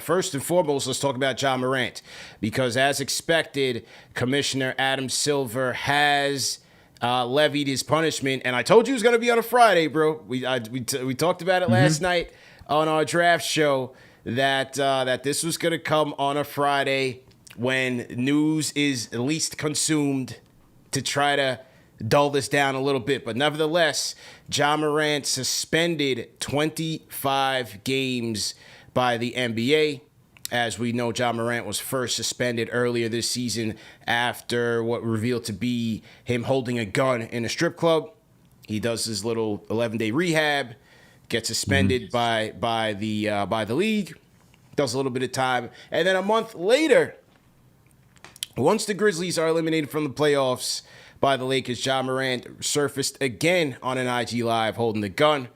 First and foremost, let's talk about Ja Morant, because as expected, Commissioner Adam Silver has levied his punishment, and I told you it was going to be on a Friday, bro. We talked about it last night on our draft show that this was going to come on a Friday when news is least consumed to try to dull this down a little bit. But nevertheless, Ja Morant suspended 25 games by the NBA. As we know, Ja Morant was first suspended earlier this season after what revealed to be him holding a gun in a strip club. He does his little 11-day rehab, gets suspended by the league, does a little bit of time, and then a month later, once the Grizzlies are eliminated from the playoffs by the Lakers, Ja Morant surfaced again on an IG Live holding the gun,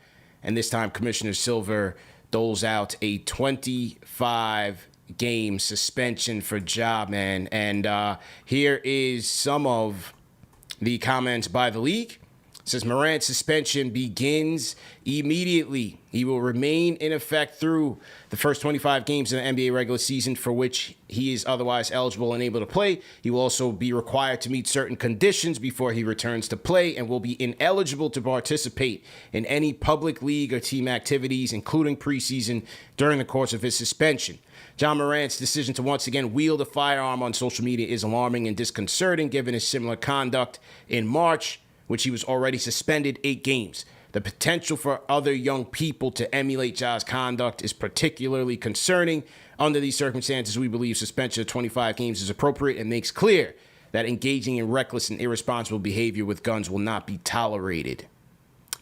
and this time Commissioner Silver doles out a 25-game suspension for Ja, man. And here is some of the comments by the league. It says Morant's suspension begins immediately. He will remain in effect through the first 25 games in the NBA regular season for which he is otherwise eligible and able to play. He will also be required to meet certain conditions before he returns to play and will be ineligible to participate in any public league or team activities, including preseason, during the course of his suspension. Ja Morant's decision to once again wield a firearm on social media is alarming and disconcerting given his similar conduct in March, which he was already suspended 8 games. The potential for other young people to emulate Ja's conduct is particularly concerning. Under these circumstances, we believe suspension of 25 games is appropriate and makes clear that engaging in reckless and irresponsible behavior with guns will not be tolerated.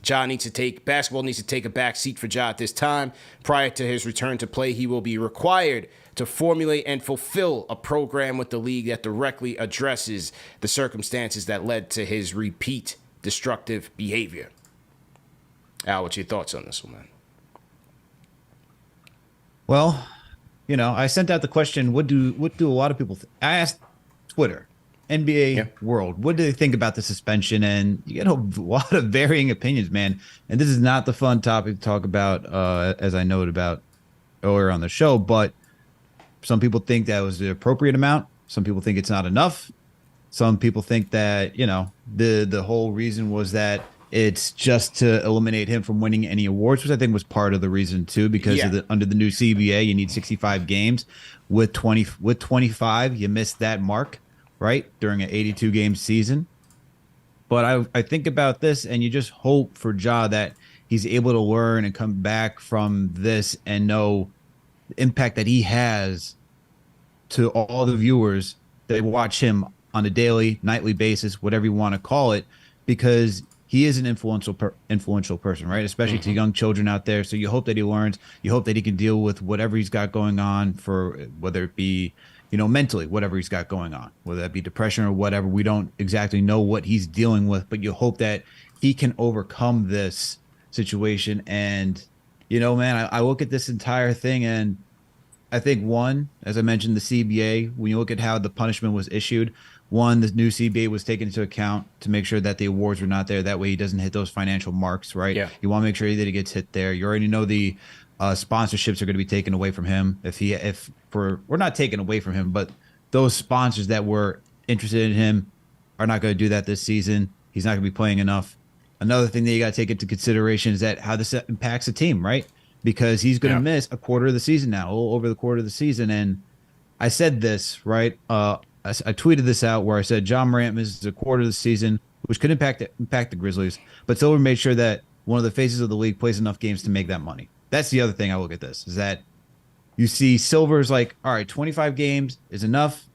Basketball needs to take a back seat for Ja at this time. Prior to his return to play, he will be required to formulate and fulfill a program with the league that directly addresses the circumstances that led to his repeat destructive behavior. Al, what's your thoughts on this one, man? Well, I sent out the question, what do a lot of people think? I asked Twitter, NBA world, what do they think about the suspension? And you get a lot of varying opinions, man. And this is not the fun topic to talk about, as I noted about earlier on the show, but some people think that was the appropriate amount. Some people think it's not enough. Some people think that, the whole reason was that it's just to eliminate him from winning any awards, which I think was part of the reason too, because under the new CBA, you need 65 games. With 25, you missed that mark, right, during an 82 game season. But I think about this, and you just hope for Ja that he's able to learn and come back from this and know the impact that he has to all the viewers that watch him on a daily, nightly basis, whatever you want to call it, because he is an influential person, right? Especially to young children out there. So you hope that he learns. You hope that he can deal with whatever he's got going on, for whether it be, mentally, whatever he's got going on, whether that be depression or whatever. We don't exactly know what he's dealing with, but you hope that he can overcome this situation. And, man, I look at this entire thing, and I think, one, as I mentioned, the CBA, when you look at how the punishment was issued, one, the new CBA was taken into account to make sure that the awards were not there. That way he doesn't hit those financial marks, right? Yeah. You want to make sure that he gets hit there. You already know the sponsorships are going to be taken away from him. We're not taken away from him, but those sponsors that were interested in him are not going to do that this season. He's not going to be playing enough. Another thing that you got to take into consideration is that how this impacts the team, right? Because he's going to miss a quarter of the season now, over the quarter of the season. And I said this, right? I tweeted this out where I said Ja Morant misses a quarter of the season, which could impact the Grizzlies, but Silver made sure that one of the faces of the league plays enough games to make that money. That's the other thing I look at this, is that you see Silver's like, all right, 25 games is enough.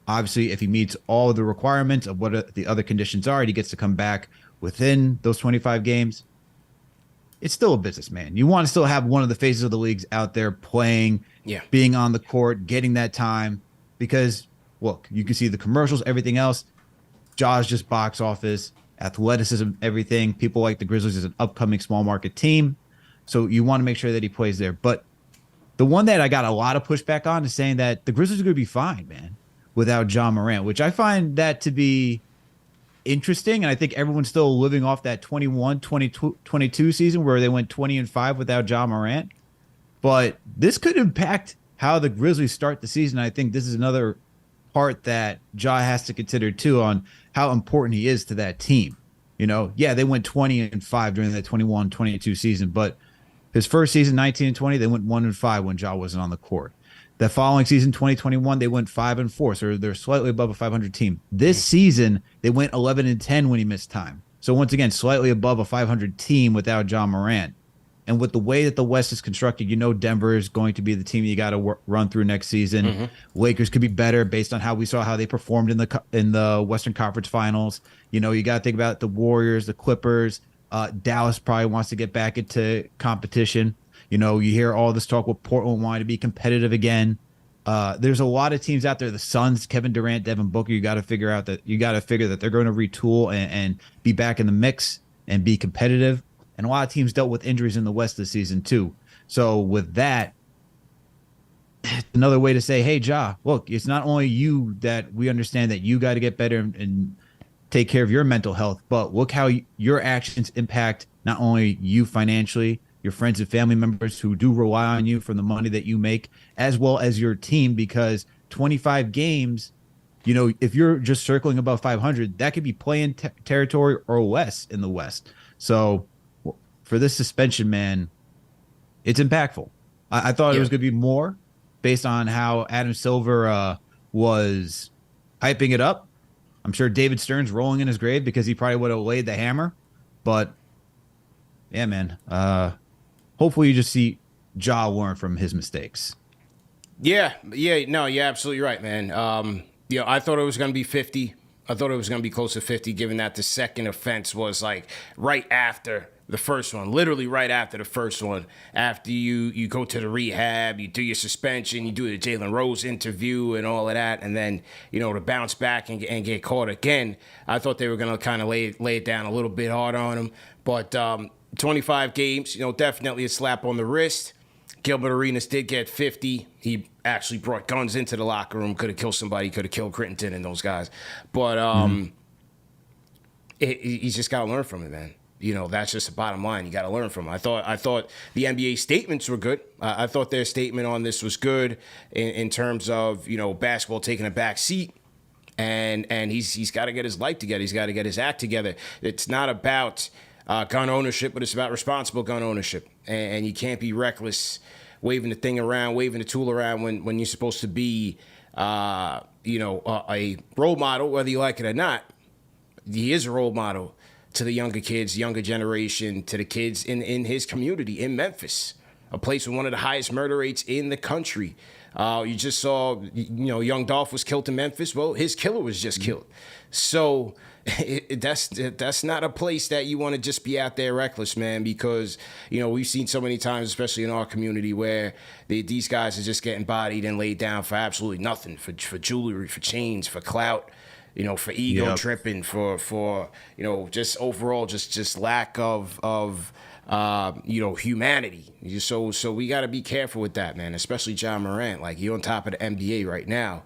Obviously, if he meets all of the requirements of what the other conditions are, and he gets to come back within those 25 games, it's still a business, man. You want to still have one of the faces of the leagues out there playing, being on the court, getting that time, because look, you can see the commercials, everything else. Ja's just box office, athleticism, everything. People like the Grizzlies as an upcoming small market team. So you want to make sure that he plays there. But the one that I got a lot of pushback on is saying that the Grizzlies are going to be fine, man, without Ja Morant, which I find that to be interesting. And I think everyone's still living off that 22 season where they went 20-5 without Ja Morant. But this could impact how the Grizzlies start the season, I think this is another part that Ja has to consider too on how important he is to that team. Yeah, they went 20-5 during that 21-22 season, but his first season, 19-20, they went 1-5 when Ja wasn't on the court. The following season, 2021, they went 5-4, so they're slightly above a 500 team. This season, they went 11-10 when he missed time. So once again, slightly above a 500 team without Ja Morant. And with the way that the West is constructed, Denver is going to be the team you got to run through next season. Lakers could be better based on how we saw how they performed in the Western Conference Finals. You got to think about the Warriors, the Clippers. Dallas probably wants to get back into competition. You hear all this talk with Portland wanting to be competitive again. There's a lot of teams out there. The Suns, Kevin Durant, Devin Booker. You got to figure that they're going to retool and be back in the mix and be competitive. And a lot of teams dealt with injuries in the West this season too. So with that, another way to say, hey, Ja, look, it's not only you that we understand that you got to get better and take care of your mental health, but look how your actions impact not only you financially, your friends and family members who do rely on you for the money that you make, as well as your team, because 25 games, if you're just circling above 500, that could be playing territory or less in the West. So for this suspension, man, it's impactful. I thought it was going to be more based on how Adam Silver was hyping it up. I'm sure David Stern's rolling in his grave because he probably would have laid the hammer. But, yeah, man, hopefully you just see Ja learn from his mistakes. Yeah, no, you're absolutely right, man. I thought it was going to be 50. I thought it was going to be close to 50, given that the second offense was like right after the first one, literally right after the first one. After you go to the rehab, you do your suspension, you do the Jalen Rose interview and all of that, and then, to bounce back and get caught again. I thought they were going to kind of lay it down a little bit hard on him. But 25 games, definitely a slap on the wrist. Gilbert Arenas did get 50. He actually brought guns into the locker room, could have killed somebody, could have killed Crittenton and those guys. But he's just got to learn from it, man. That's just the bottom line. You got to learn from it. I thought the NBA statements were good. I thought their statement on this was good in terms of, basketball taking a back seat. And he's got to get his life together. He's got to get his act together. It's not about gun ownership, but it's about responsible gun ownership. And you can't be reckless, waving the thing around, waving the tool around when you're supposed to be, a role model, whether you like it or not. He is a role model to the younger kids, younger generation, to the kids in his community in Memphis, a place with one of the highest murder rates in the country. You just saw, young Dolph was killed in Memphis. Well, his killer was just killed. So that's not a place that you want to just be out there reckless, man, because, we've seen so many times, especially in our community, where these guys are just getting bodied and laid down for absolutely nothing, for jewelry, for chains, for clout, for ego tripping, for just overall just lack of humanity. So we got to be careful with that, man, especially Ja Morant. Like, you're on top of the NBA right now.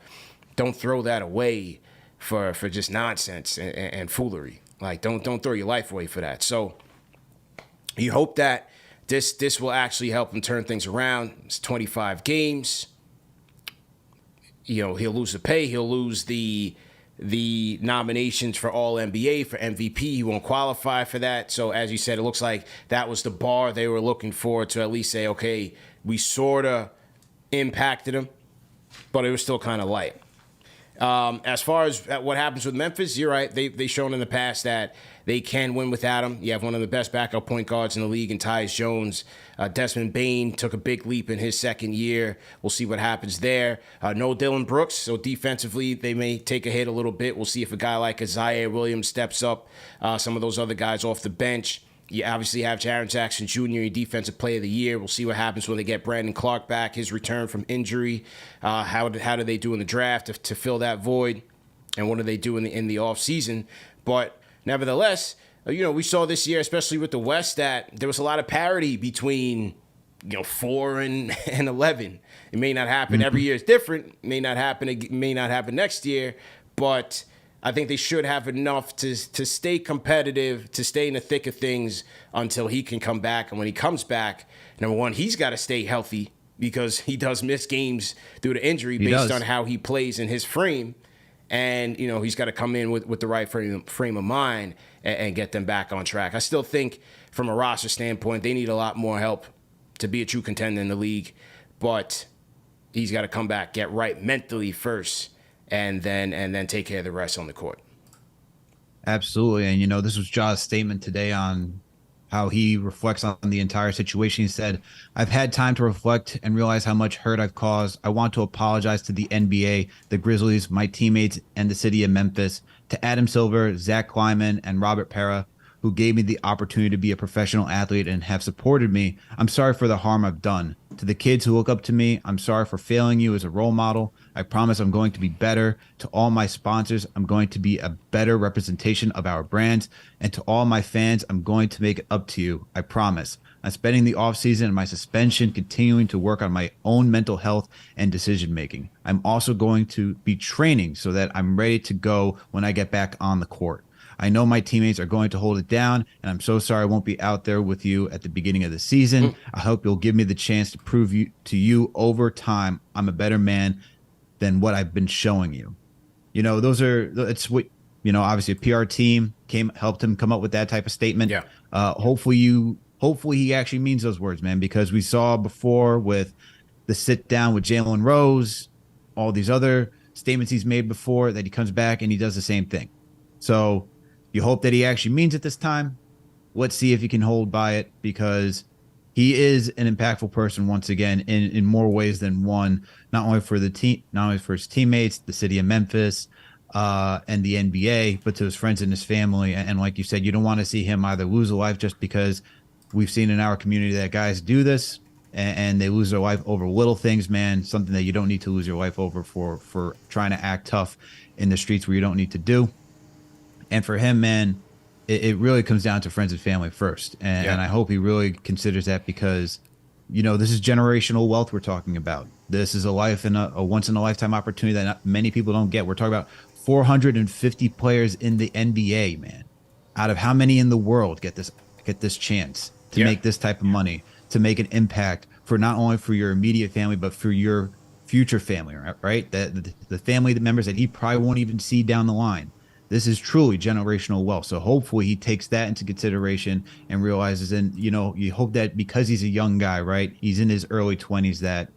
Don't throw that away for just nonsense and foolery. Like, don't throw your life away for that. So you hope that this will actually help him turn things around. It's 25 games. He'll lose the pay. He'll lose the nominations for All-NBA, for MVP. He won't qualify for that. So as you said, it looks like that was the bar they were looking for, to at least say, okay, we sort of impacted him, but it was still kind of light. As far as what happens with Memphis, you're right. They've shown in the past that they can win without him. You have one of the best backup point guards in the league in Tyus Jones. Desmond Bane took a big leap in his second year. We'll see what happens there. No Dylan Brooks, so defensively they may take a hit a little bit. We'll see if a guy like Isaiah Williams steps up. Some of those other guys off the bench. You obviously have Jaren Jackson Jr., your Defensive Player of the Year. We'll see what happens when they get Brandon Clark back, his return from injury. How do they do in the draft to fill that void? And what do they do in the offseason? But nevertheless, we saw this year, especially with the West, that there was a lot of parity between 4 and 11. It may not happen every year. It's different. It may not happen next year, but I think they should have enough to stay competitive, to stay in the thick of things until he can come back. And when he comes back, number one, he's got to stay healthy because he does miss games due to injury based on how he plays in his frame. And, he's got to come in with the right frame of mind and get them back on track. I still think from a roster standpoint, they need a lot more help to be a true contender in the league. But he's got to come back, get right mentally first, and then take care of the rest on the court. Absolutely. And, this was Ja's statement today on how he reflects on the entire situation. He said, I've had time to reflect and realize how much hurt I've caused. I want to apologize to the NBA, the Grizzlies, my teammates, and the city of Memphis, to Adam Silver, Zach Kleiman, and Robert Pera, who gave me the opportunity to be a professional athlete and have supported me. I'm sorry for the harm I've done. To the kids who look up to me, I'm sorry for failing you as a role model. I promise I'm going to be better. To all my sponsors, I'm going to be a better representation of our brands. And to all my fans, I'm going to make it up to you. I promise. I'm spending the offseason and my suspension continuing to work on my own mental health and decision making. I'm also going to be training so that I'm ready to go when I get back on the court. I know my teammates are going to hold it down, and I'm so sorry I won't be out there with you at the beginning of the season. I hope you'll give me the chance to prove to you over time I'm a better man than what I've been showing you. It's what, obviously a PR team helped him come up with that type of statement. Yeah. Hopefully he actually means those words, man, because we saw before with the sit down with Jalen Rose, all these other statements he's made before, that he comes back and he does the same thing. So you hope that he actually means it this time. Let's see if he can hold by it, because he is an impactful person once again in more ways than one, not only for the team, not only for his teammates, the city of Memphis, and the NBA, but to his friends and his family. And like you said, you don't want to see him either lose a life, just because we've seen in our community that guys do this and they lose their life over little things, man. Something that you don't need to lose your life over for trying to act tough in the streets where you don't need to do. And for him, man, it really comes down to friends and family first. And I hope he really considers that, because, this is generational wealth we're talking about. This is a once in a lifetime opportunity that not many people don't get. We're talking about 450 players in the NBA, man. Out of how many in the world get this chance to make this type of money, to make an impact for not only for your immediate family, but for your future family, right? The family members that he probably won't even see down the line. This is truly generational wealth. So hopefully he takes that into consideration and realizes, and you hope that because he's a young guy, right? He's in his early 20s, that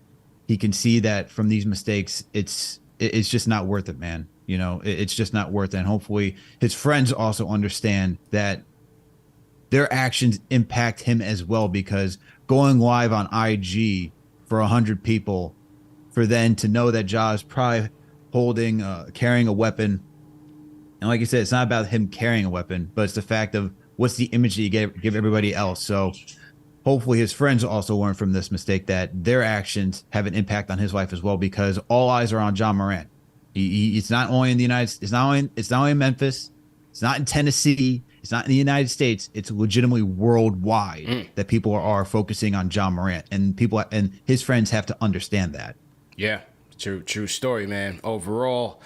he can see that from these mistakes, it's just not worth it, man. It's just not worth it. And hopefully his friends also understand that their actions impact him as well, because going live on IG for 100 people, for then to know that Ja is probably carrying a weapon. And like you said, it's not about him carrying a weapon, but it's the fact of what's the image that you give everybody else. So hopefully his friends also learn from this mistake that their actions have an impact on his life as well, because all eyes are on Ja Morant. It's not only in the United States, it's not only in Memphis, it's not in Tennessee, it's not in the United States. It's legitimately worldwide that people are focusing on Ja Morant, and people and his friends have to understand that. Yeah, true story, man. Overall,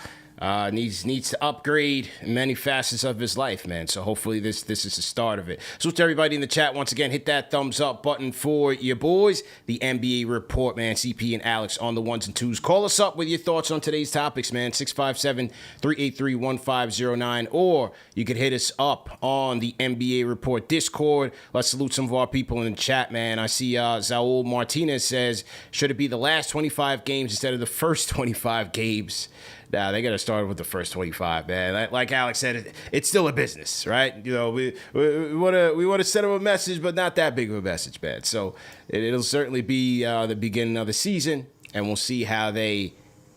needs to upgrade in many facets of his life, man. So hopefully this is the start of it. So to everybody in the chat, once again, hit that thumbs up button for your boys. The NBA Report, man. CP and Alex on the ones and twos. Call us up with your thoughts on today's topics, man. 657-383-1509. Or you could hit us up on the NBA Report Discord. Let's salute some of our people in the chat, man. I see Zaul Martinez says, should it be the last 25 games instead of the first 25 games? Nah, they got to start with the first 25, man. Like Alex said, it's still a business, right? We want to send them a message, but not that big of a message, man. So it'll certainly be the beginning of the season, and we'll see how they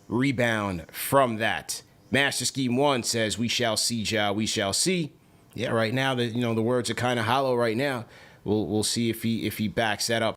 rebound from that. Master Scheme 1 says, we shall see, Ja, we shall see. Yeah, right now, the words are kind of hollow right now. We'll see if he backs that up.